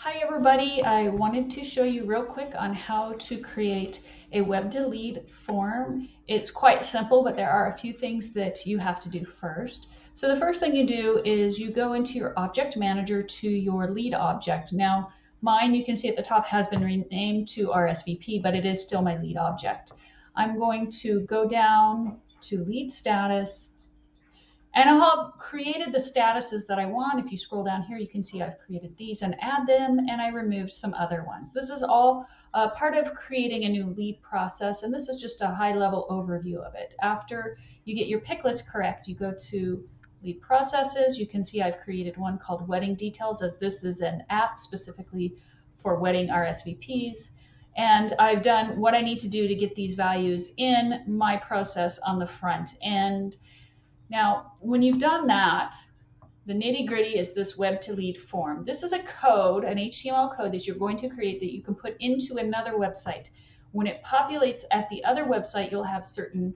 Hi everybody, I wanted to show you real quick on how to create a WebtoLead form. It's quite simple, but there are a few things that you have to do first. So the first thing you do is you go into your object manager to your lead object. Now mine, you can see at the top, has been renamed to RSVP, but it is still my lead object. I'm going to go down to lead status, and I'll have created the statuses that I want. If you scroll down here, you can see I've created these and add them, and I removed some other ones. This is all part of creating a new lead process, and this is just a high-level overview of it. After you get your pick list correct, you go to lead processes. You can see I've created one called wedding details, as this is an app specifically for wedding RSVPs. And I've done what I need to do to get these values in my process on the front end. Now, when you've done that, the nitty gritty is this WebtoLead form. This is a code, an HTML code that you're going to create that you can put into another website. When it populates at the other website, you'll have certain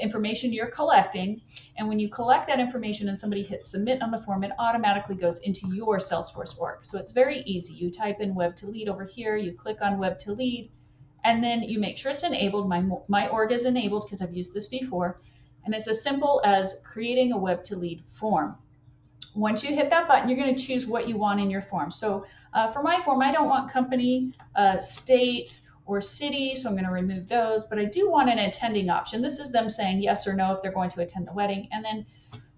information you're collecting. And when you collect that information and somebody hits submit on the form, it automatically goes into your Salesforce org. So it's very easy. You type in WebtoLead over here, you click on WebtoLead, and then you make sure it's enabled. My org is enabled because I've used this before. And it's as simple as creating a WebtoLead form. Once you hit that button, you're going to choose what you want in your form. So for my form, I don't want company, state, or city, so I'm going to remove those, but I do want an attending option. This is them saying yes or no if they're going to attend the wedding. And then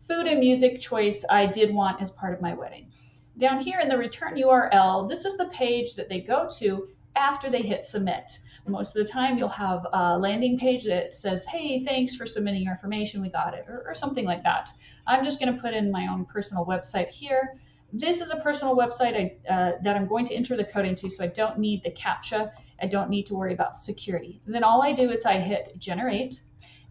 food and music choice I did want as part of my wedding. Down here in the return URL, this is the page that they go to after they hit submit. Most of the time you'll have a landing page that says, hey, thanks for submitting your information, we got it, or something like that. I'm just going to put in my own personal website here. This is a personal website that I'm going to enter the code into, so I don't need the CAPTCHA. I don't need to worry about security. And then all I do is I hit generate,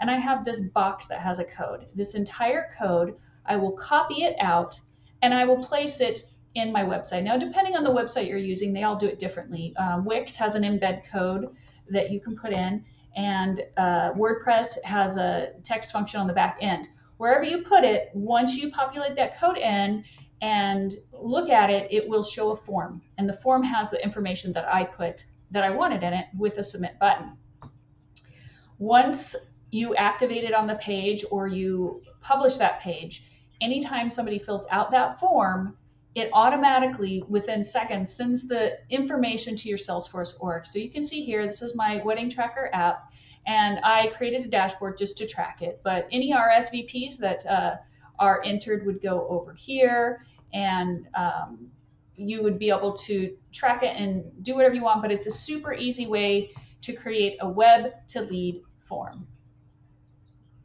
and I have this box that has a code. This entire code, I will copy it out, and I will place it in my website. Now, depending on the website you're using, they all do it differently. Wix has an embed code that you can put in, and WordPress has a text function on the back end. Wherever you put it, once you populate that code in and look at it, it will show a form, and the form has the information that I put that I wanted in it with a submit button. Once you activate it on the page or you publish that page, anytime somebody fills out that form, it automatically, within seconds, sends the information to your Salesforce org. So you can see here, this is my wedding tracker app, and I created a dashboard just to track it. But any RSVPs that are entered would go over here, and you would be able to track it and do whatever you want, but it's a super easy way to create a WebtoLead form.